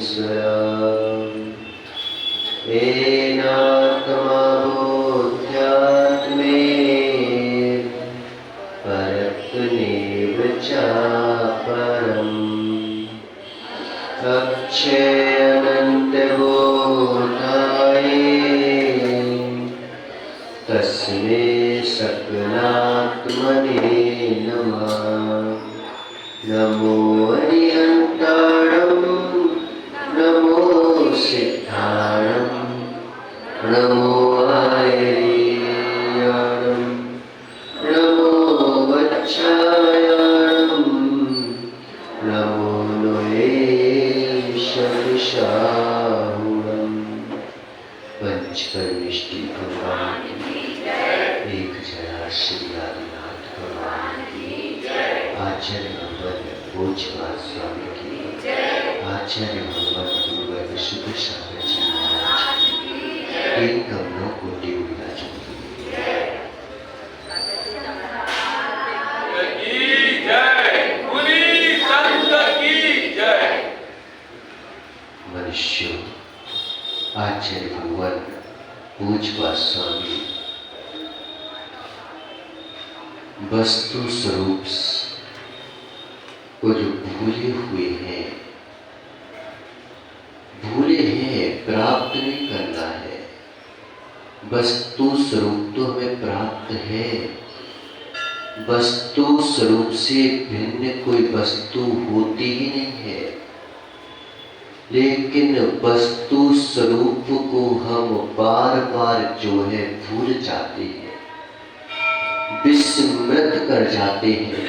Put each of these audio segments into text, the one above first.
स्वया एनात्मबोध्यात्मे परत्वनेव चापरम् अक्षयनन्तबोधाय तस्मै सकलात्मने नमः। नमो अरिहन्ताणं नमो सिद्धाणं नमो आयर्याणं नमो वच्छायाणं नमो नोएशविशाहुणं। पंचपरमेष्टि भगवान एक जया श्री आदिनाथ भगवान की, आचार्य भगवत भोजपाल स्वामी की, आचार्य भगवत गुरुवर शुद्ध सागर जी महाराज की, कमलों को विराज की। मनुष्यों, आचार्य भगवत भोजपाल स्वामी वस्तु स्वरूप को जो भूले हुए हैं, प्राप्त नहीं करना है। वस्तु स्वरूप तो हमें प्राप्त है, वस्तु स्वरूप से भिन्न कोई वस्तु होती ही नहीं है, लेकिन वस्तु स्वरूप को हम बार बार जो है भूल जाते हैं, विस्मृत कर जाते हैं,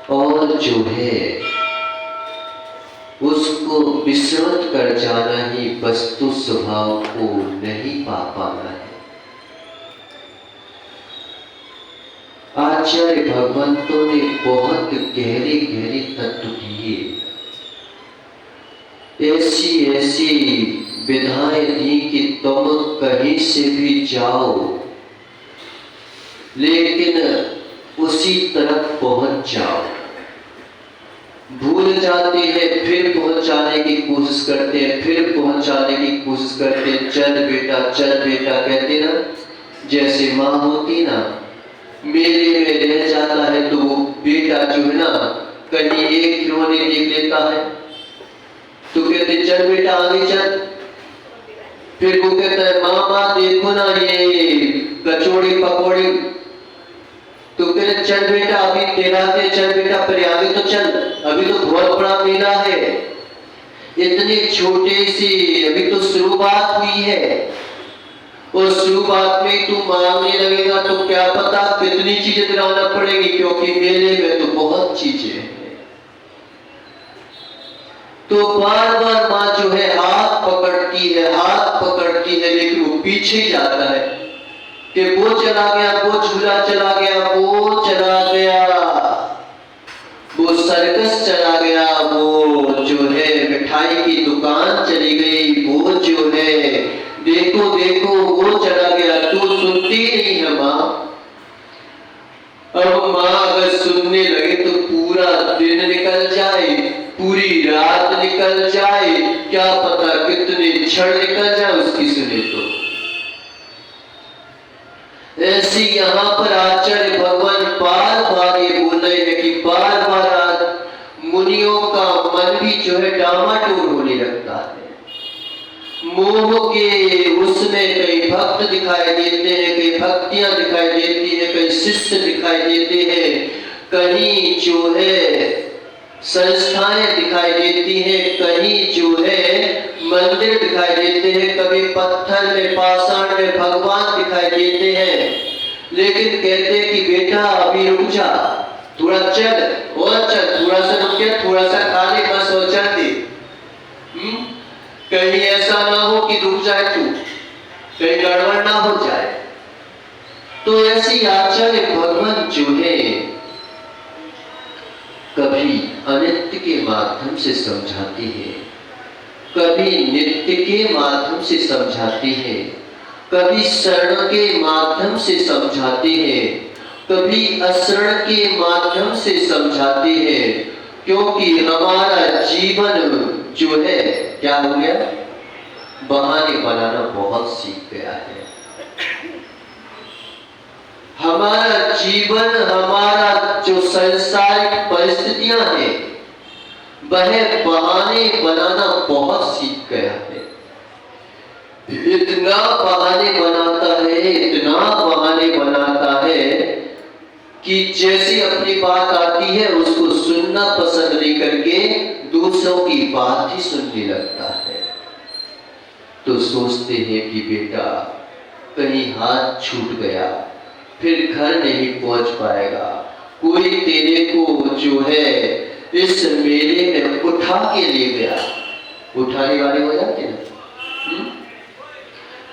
और जो है उसको विस्मृत कर जाना ही वस्तु स्वभाव को नहीं पा पाना है। आचार्य भगवंतों ने बहुत गहरे गहरे तत्व दिए, ऐसी ऐसी विधाएं दी कि तुम कहीं से भी जाओ लेकिन उसी तरफ पहुंच जाओ। भूल जाते हैं, फिर पहुंचाने की कोशिश करते हैं, फिर पहुंचाने की कोशिश करते हैं। चल बेटा कहते ना, जैसे माँ होती ना, मेले में रह जाता है तो वो बेटा जो है ना कहीं एक खिलौने देख लेता है तो कहते चल बेटा आगे चल। फिर वो कहता है मामा देखो ना ये कचौड़ी पकौड़ी, तो कहते चल बेटा अभी तेरा से चल बेटा, पर आगे तो चल, अभी तो बहुत बड़ा मेला है। इतने छोटे से अभी तो शुरुआत हुई है, और शुरुआत में तू मांगने लगेगा तो क्या पता कितनी चीजें दिलाना पड़ेगी, क्योंकि मेले में तो बहुत चीजें हैं। तो बार बार माँ जो है हाथ पकड़ती है, लेकिन वो पीछे जाता है कि वो चला गया, वो झूला चला गया, वो चला गया, वो सर्कस चला गया, वो जो है मिठाई की दुकान चली गई, वो जो है देखो वो चला गया। तू सुनती नहीं है माँ। अब माँ अगर सुनने लगे तो पूरा दिन निकल जाए, पूरी रात निकल जाए, क्या पता कितने क्षण निकल जाए उसकी सुने तो। ऐसी यहाँ पर आचार्य भगवान बार बार ये बोल रहे हैं कि बार बार मुनियों का मन भी जो है डामाडोल होने लगता है। मोह के उसमें कई भक्त दिखाई देते हैं, कई भक्तियां दिखाई देती हैं, कई शिष्य दिखाई देते हैं, कहीं जो है संस्थाएं दिखाई देती हैं, कहीं जो है मंदिर दिखाई देते हैं, कभी पत्थर में पाषाण में भगवान दिखाई देते हैं। लेकिन कहते हैं कि बेटा अभी रुक जा, थोड़ा चल और चल, थोड़ा सा रुक के थोड़ा सा खा ले बस और चल दे। कहीं ऐसा ना हो कि रुक जाए तू, कहीं गड़बड़ ना हो जाए। तो ऐसी आचार्य भगवान जो है कभी अनित्य के माध्यम से समझाती है, कभी नित्य के माध्यम से समझाती है, कभी शरण के माध्यम से समझाती है, कभी अशरण के माध्यम से समझाती है, क्योंकि हमारा जीवन जो है क्या हो गया, बहाने बनाना बहुत सीख गया है। हमारा जीवन, हमारा जो सांसारिक परिस्थितियां हैं, वह बहाने बनाना बहुत सीख गया है। इतना बहाने बनाता है, इतना बहाने बनाता है कि जैसे अपनी बात आती है उसको सुनना पसंद नहीं करके दूसरों की बात ही सुनने लगता है। तो सोचते हैं कि बेटा कहीं हाथ छूट गया, फिर घर नहीं पहुंच पाएगा, कोई तेरे को जो है इस मेले में उठा के ले गया। उठाने वाले हो जाते ना,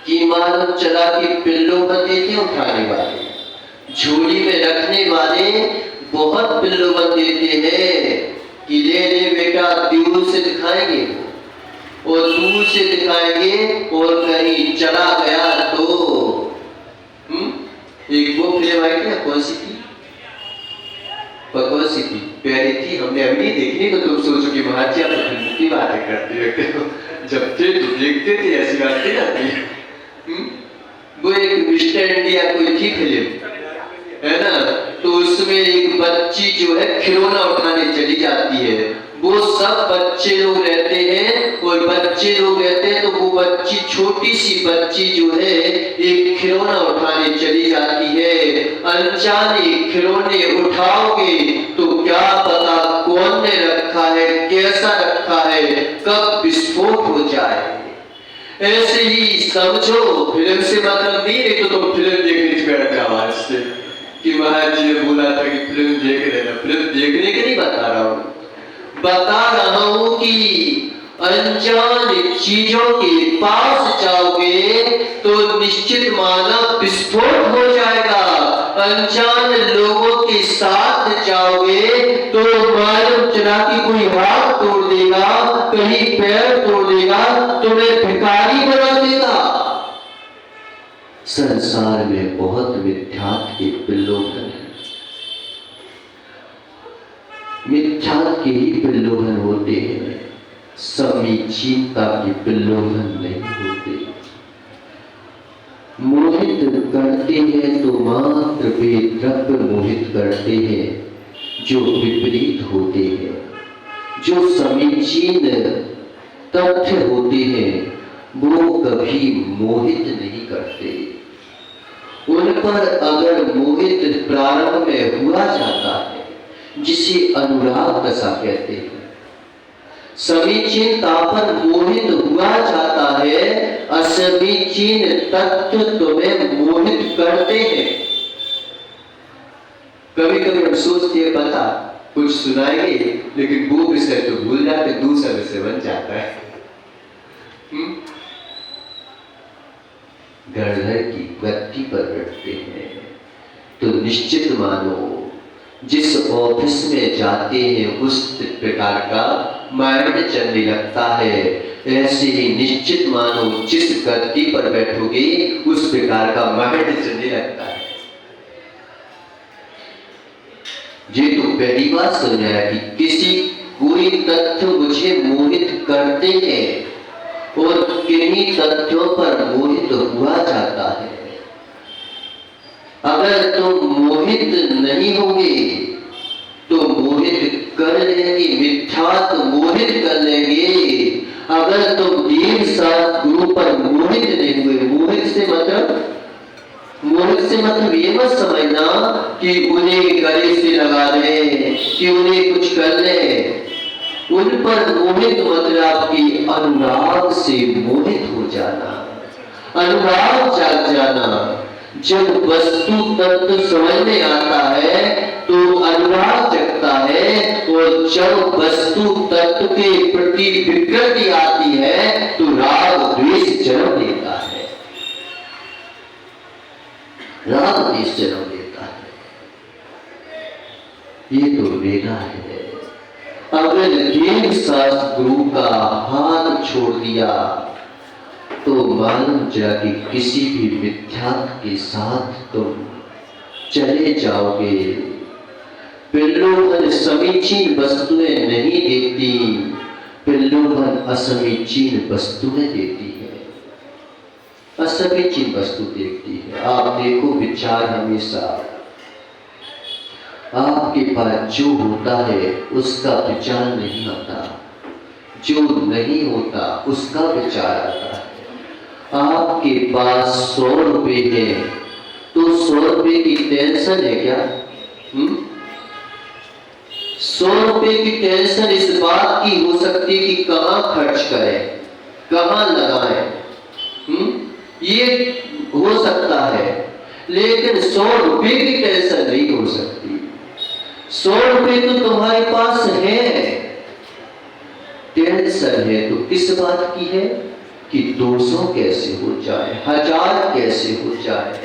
कि मानो चला के पिल्लों बनते थे उठाने वाले, झोली में रखने वाले बहुत पिल्लों बन देते हैं कि ले ले बेटा, दूर से दिखाएंगे और दूर से दिखाएंगे और कहीं चला गया तो एक वो फिल्म आई थी, कौन सी थी, कौन सी थी, प्यारी थी, हमने अभी नहीं देखी, तो तुम सोचो कि महाजी आप फिल्म की बातें करते रहते हो, जब थे तो देखते थे ऐसी बातें आती। वो एक मिस्टर इंडिया कोई थी फिल्म, है ना, तो उसमें एक बच्ची जो है खिलौना उठाने चली जाती है। वो सब बच्चे लोग रहते हैं और बच्चे लोग रहते हैं, तो वो बच्ची, छोटी सी बच्ची जो है एक खिलौना उठाने चली जाती है। अनजाने खिलौने उठाओगे तो क्या पता कौन ने रखा है, कैसा रखा है, कब विस्फोट हो जाए। ऐसे ही समझो, फिल्म से मतलब नहीं, तो तुम फिल्म देखने बैठ जाओ आज से, कि महाराज जी ने बोला था कि फिल्म देख लेना। फिल्म देखने के नहीं बता रहा हूं, बता रहा हूं कि अनजान चीजों के पास जाओगे तो निश्चित माना विस्फोट हो जाएगा। अनजान लोगों के साथ जाओगे तो मालूम चला कि कोई हाथ तोड़ देगा, कहीं पैर तोड़ देगा, तुम्हें भिखारी बना देगा। संसार में बहुत मिथ्यात्व के प्रलोभन है, मिथ्यात्व के ही प्रलोभन होते हैं, समीचीनता के प्रलोभन नहीं होते। मोहित करते हैं तो मात्र वे द्रव्य मोहित करते हैं जो विपरीत होते हैं। जो समीचीन तथ्य होते हैं वो कभी मोहित नहीं करते। उन पर अगर मोहित प्रारंभ में हुआ जाता है, जिसे अनुराग दशा कहते हैं, समीचीनता पर मोहित हुआ जाता है, असमीचीन तत्व तुम्हें मोहित करते हैं। कभी कभी हम सोचते हैं पता कुछ सुनाएंगे, लेकिन वो विषय तो भूल जाते, दूसरा विषय बन जाता है। घर की गद्दी पर बैठते हैं तो निश्चित मानो जिस ऑफिस में जाते हैं उस प्रकार का माइंड चलने लगता है। ऐसे ही निश्चित मानो जिस गद्दी पर बैठोगे उस प्रकार का माइंड चलने लगता है। ये तो पहली बात समझाया कि किसी कोई तथ्य मुझे मोहित करते हैं और किन्हीं तथ्यों पर मोहित हुआ जाता है। अगर तुम मोहित नहीं होगे तो मोहित कर लेंगे, मिथ्यात्व मोहित कर लेंगे। अगर तुम देव साथ गुरु पर मोहित नहीं हुए, मोहित से मतलब ये मत समझना कि उन्हें गले से लगा ले, कि उन्हें कुछ कर ले। उन पर मोहित मतलब कि अनुराग से मोहित हो जाना, अनुराग जाग जाना। जब वस्तु तत्व समझ में आता है तो अनुराग जगता है, और जब वस्तु तत्व के प्रति विकृति आती है तो राग द्वेष जन्म लेता है, राग द्वेष जन्म लेता है। ये तो लेना है। अगर देव शास्त्र गुरु का हाथ छोड़ दिया तो मालूम चला कि किसी भी मिथ्यात्व के साथ तुम चले जाओगे। प्रलोभन समीचीन वस्तुएं नहीं देती, प्रलोभन असमीचीन वस्तुएं देती है, असमीचीन वस्तु देखती है। आप देखो, विचार हमेशा आपके पास जो होता है उसका विचार नहीं आता, जो नहीं होता उसका विचार आता है। आपके पास 100 रुपए है तो 100 रुपए की टेंशन है क्या? 100 रुपए की टेंशन इस बात की हो सकती है कि कहां खर्च करें, कहां लगाएं, ये हो सकता है, लेकिन 100 रुपए की टेंशन नहीं हो सकती। 100 रुपए तो तुम्हारे पास है, टेंशन है तो किस बात की है कि 200 कैसे हो जाए, 1000 कैसे हो जाए,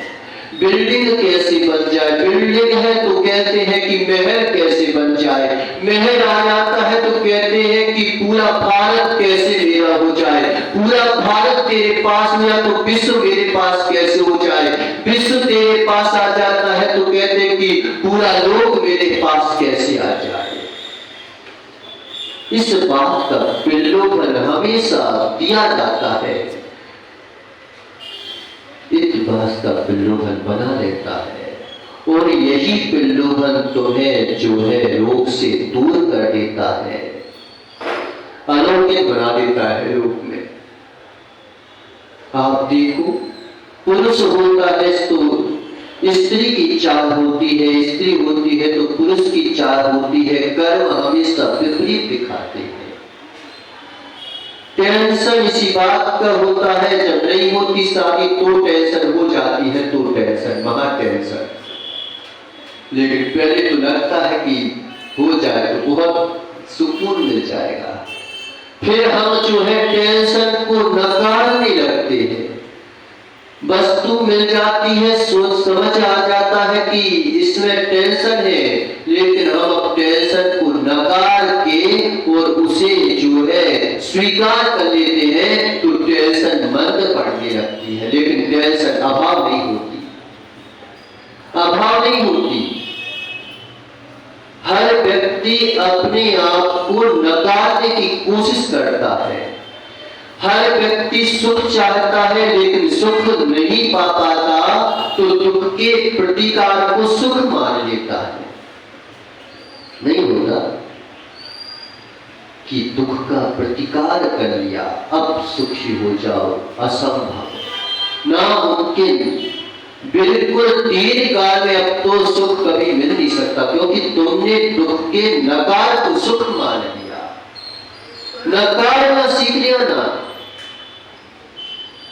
बिल्डिंग कैसे बन जाए। बिल्डिंग है तो कहते हैं कि महल कैसे बन जाए, महल आ जाता है तो कहते हैं कि पूरा भारत कैसे मेरा हो जाए, पूरा भारत तेरे पास में, या तो विश्व मेरे पास कैसे हो जाए, विश्व तेरे पास आ जाता है तो कहते हैं कि पूरा लोक मेरे पास कैसे आ जाए। इस बात का प्रलोभन हमेशा दिया जाता है, इस बात का प्रलोभन बना रहता है, और यही प्रलोभन तो है जो है रोग से दूर कर देता है, अलौकिक बना देता है रोग में। आप देखो, पुरुष होता है तो स्त्री की चाह होती है, स्त्री होती है तो पुरुष की चाह होती है, कर्म हमेशा विपरीत दिखाते हैं। टेंशन इसी बात का होता है, जब नहीं होती शादी तो टेंशन हो जाती है, तो टेंशन, महा टेंशन। लेकिन पहले तो लगता है कि हो जाए तो बहुत सुकून मिल जाएगा, फिर हम जो है टेंशन को नकारने लगते हैं। वस्तु मिल जाती है, सोच समझ आ जाता है कि इसमें टेंशन है, लेकिन हम अब टेंशन को नकार के और उसे जो है स्वीकार कर लेते हैं, तो टेंशन मंद पड़ने लगती है, लेकिन टेंशन अभाव नहीं होती, अभाव नहीं होती। हर व्यक्ति अपने आप को नकारने की कोशिश करता है, हर व्यक्ति सुख चाहता है लेकिन सुख नहीं पा पाता तो दुख के प्रतिकार को सुख मान लेता है। नहीं होता कि दुख का प्रतिकार कर लिया अब सुखी हो जाओ, असंभव, नामुमकिन, बिल्कुल दीर्घकाल में अब तो सुख कभी मिल नहीं सकता, क्योंकि तुमने दुख के नकार को सुख मान लिया। नकारना सीख लिया ना,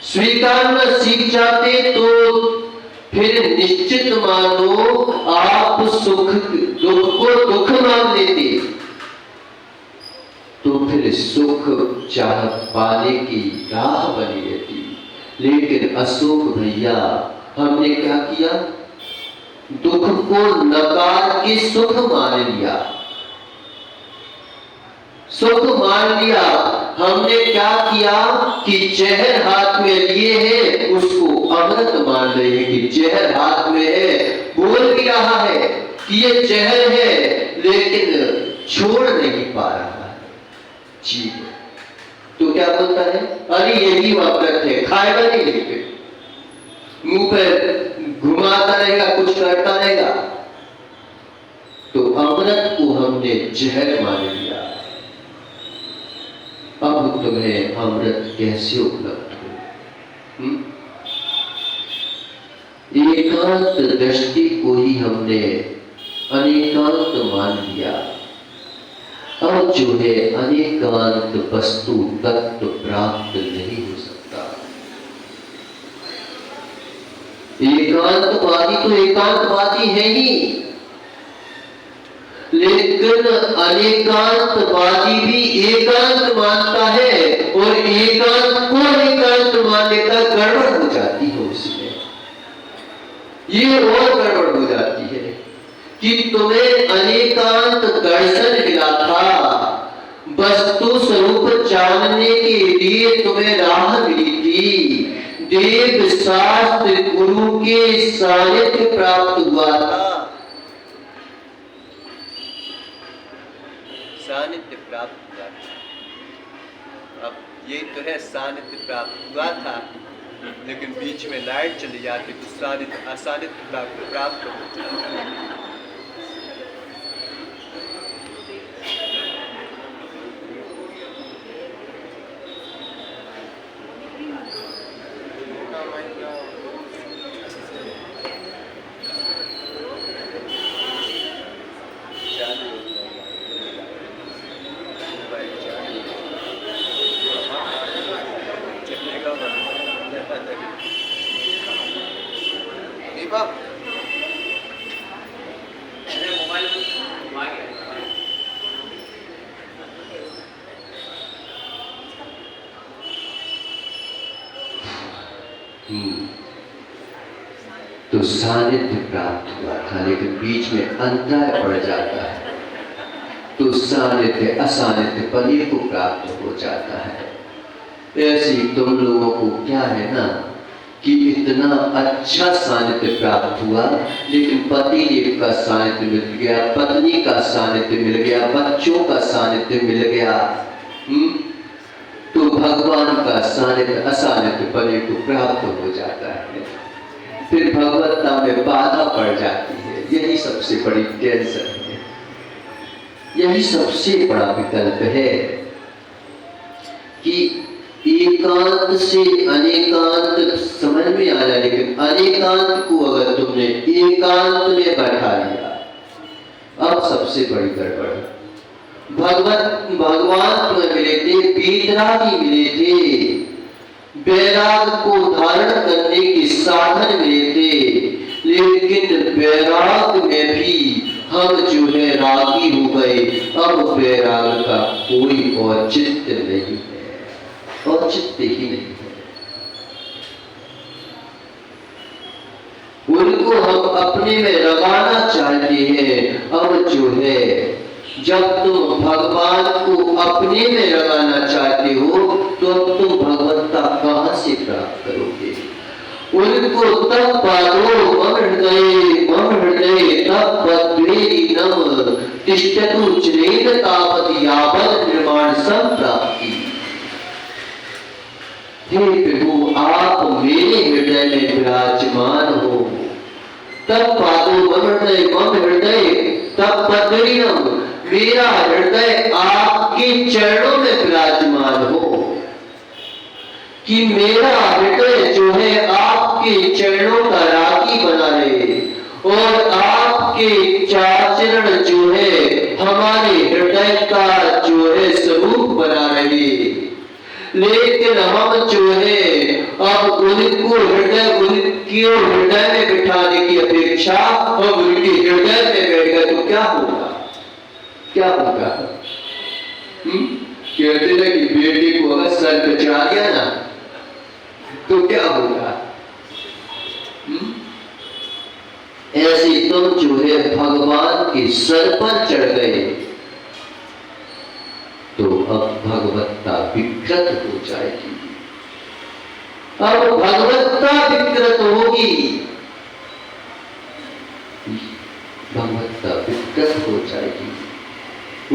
स्वीकारना सीख जाते तो फिर निश्चित मानो आप सुख दुख को दुख मान लेते, तो फिर सुख चाह पाने की राह बनी रहती। लेकिन अशोक भैया हमने क्या किया, दुख को नकार के सुख मान लिया, सुख मान लिया। हमने क्या किया कि जहर हाथ में लिए है उसको अमृत मान रहे हैं कि जहर हाथ में है, बोल भी रहा है कि ये जहर है, लेकिन छोड़ नहीं पा रहा है जी। तो क्या बोलता है, अरे यही अमृत है, खाएगा नहीं, लेकिन मुंह पर घुमाता रहेगा, कुछ करता रहेगा। तो अमृत को हमने जहर मान लिया। अब तुम्हें अमृत कैसे उपलब्ध हो? एकांत दृष्टि को ही हमने अनेकांत मान लिया। अब जो है अनेकांत वस्तु तत्व प्राप्त नहीं हो सकता। एकांतवादी तो एकांतवादी है ही, लेकिन अनेकांतवादी भी एकांत मानता है, और एकांत को एकांत मान लेता, गड़बड़ हो जाती है उसमें। ये और गड़बड़ हो जाती है कि तुम्हें अनेकांत दर्शन मिला था, वस्तु स्वरूप जानने के लिए तुम्हें राह मिली थी, देव शास्त्र गुरु के सानिध्य प्राप्त हुआ था। सानिध्य प्राप्त हुआ था। अब ये तो है सानिध्य प्राप्त हुआ था, लेकिन बीच में लाइट चली जाती तो सानिध्य असानिध्य प्राप्त हो जाता। तो सानिध्य प्राप्त हुआ था, लेकिन बीच में अंतराय पड़ जाता है तो सानिध्य असानिध्य पति को प्राप्त हो जाता है। ऐसे ही तुम लोगों को क्या है ना कि इतना अच्छा सानिध्य प्राप्त हुआ, लेकिन पति देव का सानिध्य मिल गया, पत्नी का सानिध्य मिल गया, बच्चों का सानिध्य मिल गया, तो भगवान का सानिध्य असानिध्य पति को प्राप्त हो जाता है। फिर भगवत्ता में बाधा पड़ जाती है। यही सबसे बड़ी टेंशन है, यही सबसे बड़ा विकल्प है कि एकांत से अनेकांत समझ में आ जाए, लेकिन अनेकांत को अगर तुमने एकांत में बैठा लिया, अब सबसे बड़ी गड़बड़। भगवान तुम्हें मिले थे, वीतरागी मिले थे, वैराग को धारण करने के साधन मिले थे, लेकिन वैराग में भी हम जो है रागी हो गए। अब वैराग का कोई औचित्य नहीं है, औचित्य ही नहीं है। उनको हम अपने में लगाना चाहते हैं। अब जो है जब तुम भगवान को अपने में लगाना चाहते हो तो तुम भगवत्ता कहां से प्राप्त करोगे? उनको तब पादो मम हृदय तब पद्मेरी नम तिष्ठतु चिरेण तावत यावत् निर्माण संप्राप्ति। हे प्रभु, आप मेरे हृदय में विराजमान हो, तब पादो मम हृदय तब पद्मेरी नम, मेरा हृदय आपके चरणों में विराजमान हो, कि मेरा हृदय जो है आपके चरणों का रागी बना रहे और आपके चरण जो है हमारे हृदय का जो है स्वरूप बना रहे। लेकिन हम जो है अब उनको उनके हृदय में बिठाने की अपेक्षा हम उनके हृदय में बैठ गए तो क्या होगा? क्या होगा? कहते ना कि बेटी को अगर सर पे चढ़ा दिया ना तो क्या होगा? ऐसे तुम जो है भगवान के सर पर चढ़ गए तो अब भगवत्ता विकृत हो जाएगी। अब भगवत्ता विकृत होगी, भगवत्ता विकृत हो जाएगी।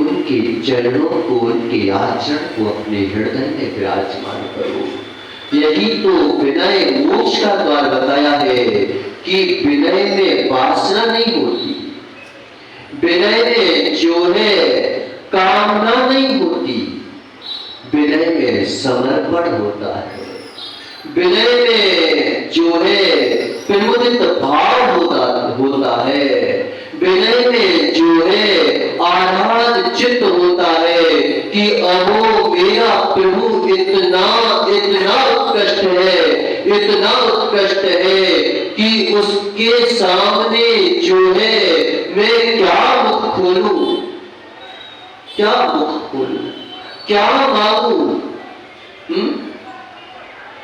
उनके चरणों को, उनके आचरण को अपने हृदय में विराजमान करो। यही तो विनय मोक्ष का द्वार बताया है कि विनय में वासना नहीं होती, विनय में जो है कामना नहीं होती, विनय में समर्पण होता है, विनय में जो है प्रमुदित भाव होता है, विनय में जो है आह्लाद चित्त होता है कि अहो मेरा प्रभु इतना उत्कृष्ट है, इतना उत्कृष्ट है कि उसके सामने जो है मैं क्या मुख खोलूं, क्या मुख खोलूं, क्या मांगू?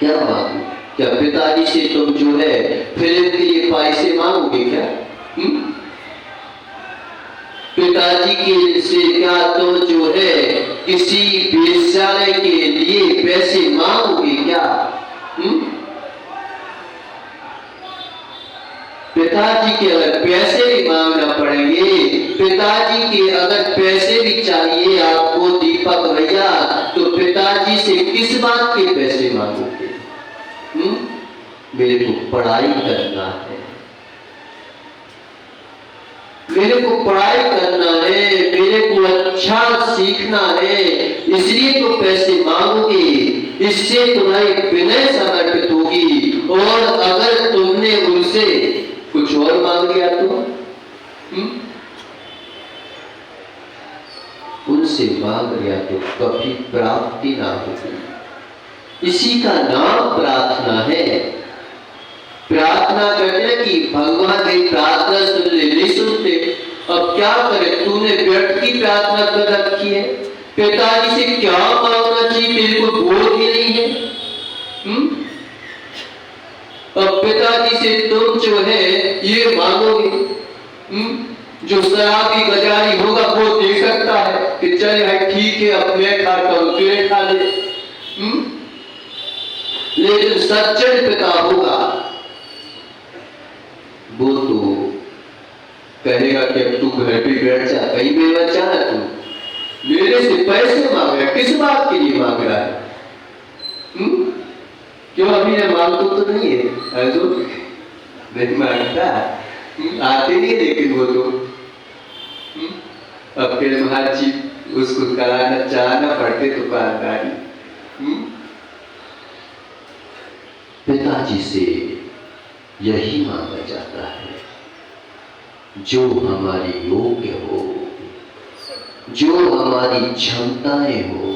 क्या मांगू? क्या पिताजी से तुम जो है फिल्म के लिए पैसे मांगोगे क्या? पिताजी के से क्या तुम जो है किसी वेश्यालय के लिए पैसे मांगोगे क्या? पिताजी के अगर पैसे भी मांगना पड़े पड़ेंगे। पिताजी के अगर पैसे भी चाहिए आपको दीपक भैया, तो पिताजी से किस बात के पैसे मांगोगे? मेरे को पढ़ाई करना है, मेरे को पढ़ाई करना है, मेरे को अच्छा सीखना है, इसलिए तो पैसे मांगोगे। इससे तुम्हारी विनय समर्पित होगी। और अगर तुमने उनसे कुछ और मांग लिया तो उनसे मांग लिया तो कभी प्राप्ति ना होगी। इसी का नाम प्रार्थना है। प्रार्थना करने की भगवान की प्रार्थना सुन ले, नहीं सुनते। अब क्या करे, तूने व्यर्थ की प्रार्थना कर रखी है। पिताजी से क्या मांगना चाहिए, तेरे को बोध ही नहीं है। अब पिताजी से तुम जो है ये मांगोगे, जो शराबी गजारी होगा वो दे सकता है कि चल भाई ठीक है, अब मैं खाता हूं, तू खा ले। लेकिन सज्जन पिता होगा वो तो कहेगा कि अब तू घर पे बैठ जा, कहीं भी मत जाना, तू मेरे से पैसे मांग रहा है, किस बात के लिए मांग रहा है? क्यों अभी ने मांग तो नहीं है, नहीं मांगता, आते नहीं, लेकिन वो तो अब फिर महाजी उसको कराना चाहना पड़ते दुकानदारी। पिताजी से यही मांगा जाता है जो हमारी योग्य हो, जो हमारी क्षमताएं हो।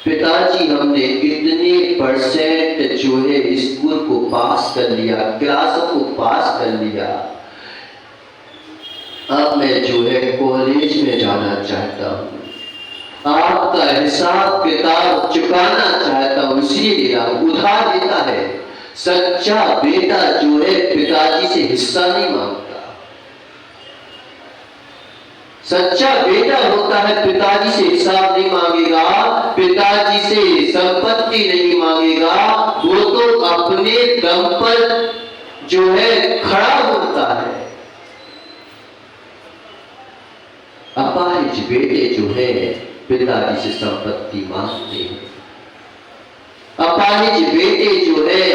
पिताजी हमने इतने परसेंट जो है स्कूल को पास कर लिया, क्लासों को पास कर लिया, अब मैं जो है कॉलेज में जाना चाहता हूं, आपका हिसाब किताब चुकाना चाहता हूं, इसलिए मेरा उधार देता है। सच्चा बेटा जो है पिताजी से हिस्सा नहीं मांगता। सच्चा बेटा होता है पिताजी से हिसाब नहीं मांगेगा, पिताजी से संपत्ति नहीं मांगेगा, वो तो अपने दम पर जो है खड़ा होता है। अपाहिज बेटे जो है पिताजी से संपत्ति मांगते हैं। अपाहिज बेटे जो है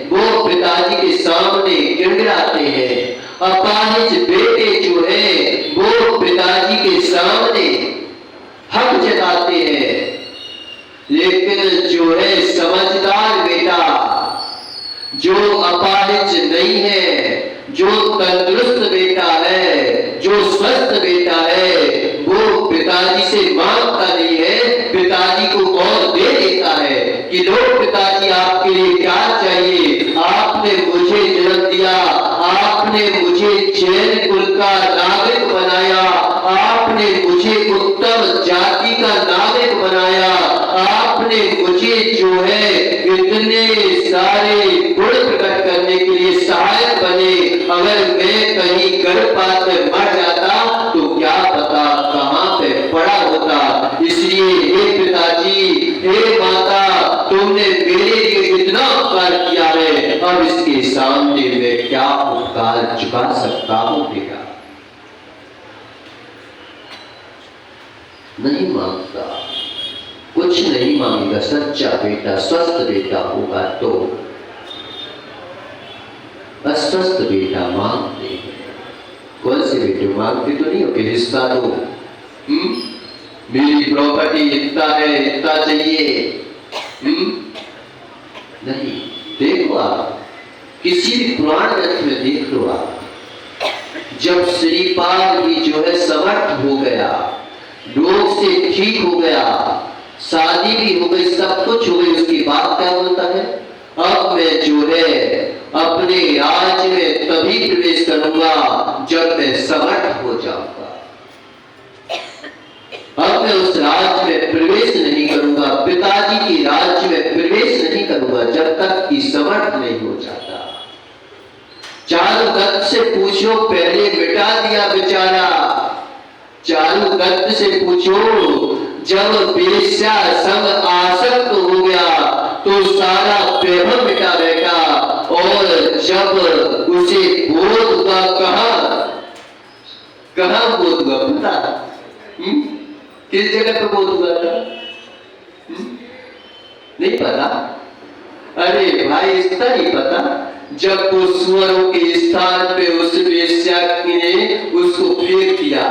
वो पिताजी के सामने गिड़गिड़ाते हैं। अपाहिज बेटे जो है वो पिताजी के सामने हक जताते हैं। लेकिन जो है समझदार बेटा, जो अपाहिज नहीं है, जो तंदुरुस्त बेटा है, जो स्वस्थ बेटा है, वो पिताजी से मांगता नहीं है, पिताजी को और दे देता है कि लो पिताजी आपके लिए क्या चाहिए, आपने मुझे जन्म दिया, आपने मुझे जैन कुल का नागरिक बनाया, आपने मुझे उत्तम जाति का नागरिक बनाया, आपने मुझे जो है इतने सारे गुण प्रकट करने के लिए सहायक बने। अगर मैं कहीं गर्भपात में मर जाता तो क्या पता कहां पे पड़ा होता। इसलिए हे पिताजी, हे माता, तुमने मेरे लिए इतना उपकार किया है, अब इसके सामने मैं क्या उपकार चुका सकता हूं बेटा? नहीं मांगता, कुछ नहीं मांगेगा। सच्चा बेटा, स्वस्थ बेटा होगा तो। अस्वस्थ बेटा मांगते हैं। कौन से बेटे मांगते तो नहीं हो कि हिस्सा दो, मेरी प्रॉपर्टी इतना है, इतना चाहिए। नहीं, देखो आप किसी भी पुराण ग्रंथ में देख लो आप, जब श्रीपाल भी जो है समर्थ हो गया, रोग से ठीक हो गया, शादी भी हो गई, सब कुछ हो गई, उसकी बात क्या बोलता है? अब मैं जो है अपने राज्य में तभी प्रवेश करूंगा जब मैं समर्थ हो जाऊंगा। अब मैं उस राज्य में प्रवेश नहीं करूंगा, पिताजी के राज्य में प्रवेश नहीं करूंगा जब तक कि समर्थ नहीं हो जाता। चारुदत्त से पूछो, पहले मिटा दिया बेचारा। चारुदत्त से पूछो, जब बेश्या संग आसक्त हो गया तो सारा वैभव मिटा बैठा, और जब उसे बोध हुआ कहाँ बोध हुआ पता? किस जगह पे बोध हुआ था? नहीं पता? अरे भाई इसका नहीं पता, जब वो सुअरों के स्थान पे उस वेश्या ने उसको फेंक दिया,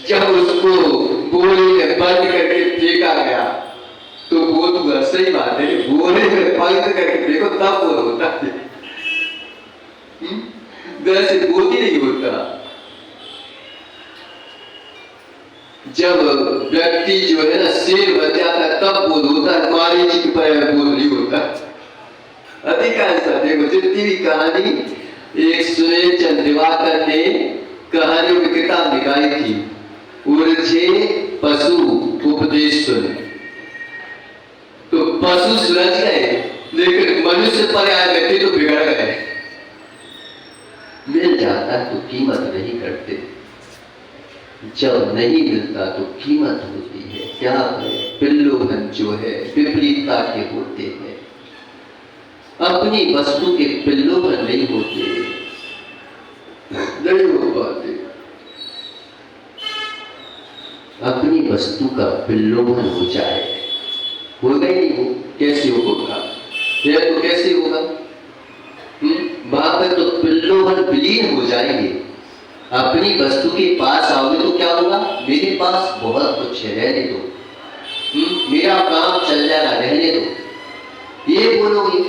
जब उसको बोरे में बंद करके फेंका गया तो बोध हुआ। सही बात है, बोरे में बंद करके फेंको तब बोध होता है, वैसे बोध ही नहीं होता। जब व्यक्ति जो है ना शेर बन जाता है तब बोध होता है, मारी जी पर बोध नहीं होता। अधिकांश देखो जितनी भी कहानी, एक सुनील चंद्र दिवाकर ने कहानियों की किताब निकाली थी, उलझे पशु उपदेश सुन। तो पशु सुलझ गए लेकिन मनुष्य पर आए व्यक्ति तो बिगड़ गए। मिल जाता है तो कीमत नहीं करते, जब नहीं मिलता तो कीमत होती है। क्या करें, पिल्लूधन जो है विपरीतता के होते हैं, अपनी वस्तु के पिल्लूधन नहीं होते, नहीं हो पाते। अपनी वस्तु का पिल्लूधन हो जाए, होगा ही नहीं, हो कैसे होगा? यह तो कैसे होगा? वहां पर तो पिल्लूधन विलीन हो जाएंगे। अपनी वस्तु के पास आओगे तो क्या होगा? मेरे पास बहुत कुछ है, रहने दो, मेरा काम चल जाएगा, रहने दो, ये बोलोगे।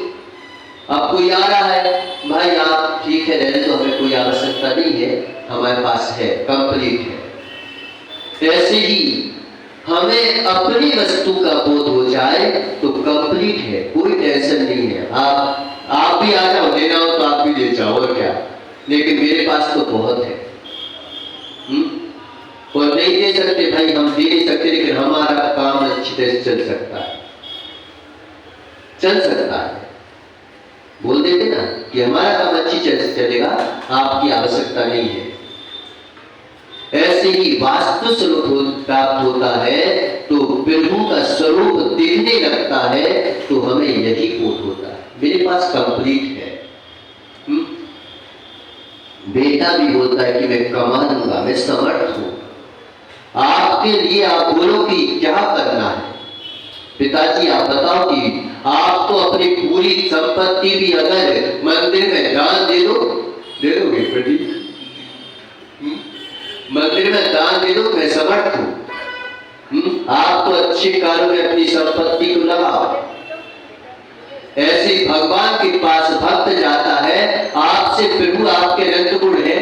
अब कोई आ रहा है, भाई आप ठीक है रहने दो, हमें कोई आवश्यकता नहीं है, हमारे पास है, कंप्लीट है। ऐसे ही हमें अपनी वस्तु का बोध हो जाए तो कंप्लीट है, कोई टेंशन नहीं है। आप भी आ जाओ, लेना हो तो आप भी ले जाओ, और क्या, लेकिन मेरे पास तो बहुत है। और नहीं दे सकते भाई, हम दे नहीं सकते, लेकिन हमारा काम अच्छी तरह से चल सकता है, चल सकता है। बोल देते ना कि हमारा काम अच्छी तरह से चलेगा, आपकी आवश्यकता नहीं है। ऐसे ही वास्तु स्वरूप प्राप्त होता है तो प्रभु का स्वरूप दिखने लगता है, तो हमें यही बोध होता है, मेरे पास कंप्लीट है। बेटा भी होता है कि मैं कमा लूंगा, मैं समर्थ हूं। आपके लिए आप बोलो कि क्या करना है, पिताजी आप बताओ कि आप तो अपनी पूरी संपत्ति भी अगर मंदिर में दान दे दोगे बेटी, मंदिर में दान दे दो, मैं समर्थ हूं। आप तो अच्छे कार्यों में अपनी संपत्ति को लगाओ। ऐसे भगवान के पास भक्त जाता है, आपसे प्रभु आपके रक्त गुण है।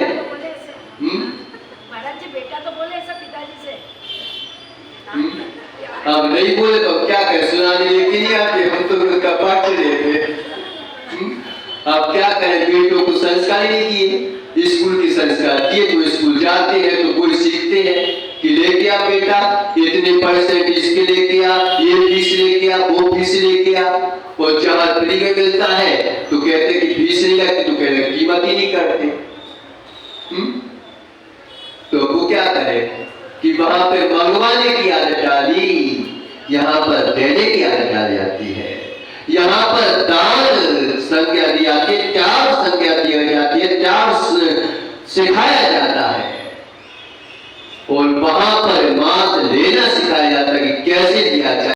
महाराज जी बेटा तो बोले सब पिताजी से, अब नहीं बोले तो क्या करें, सुनाने लेके नहीं आते, हम तो उनका पाठ लेते। अब क्या करें, बेटों को संस्कार नहीं किए, स्कूल के संस्कार किए तो स्कूल जाते हैं तो कोई सीखते हैं कि लेके आ बेटा, इतने परसेंट इसके लेके आ, ये फीस लेके आ, वो फीस लेके आ। और जहां फ्री में मिलता है तो कहते कि फीस नहीं लगती, तो कहते कीमत ही नहीं करते। तो वो क्या करे कि वहां पे मंगवाने की आदत डाली, यहाँ पर देने की आदत डाली जाती है। यहाँ पर दान संज्ञा दी जाती है, त्याग संज्ञा दी जाती है, त्याग सिखाया जाता है। और वहां पर मात लेना सिखाया जाता है कि कैसे दिया जाए।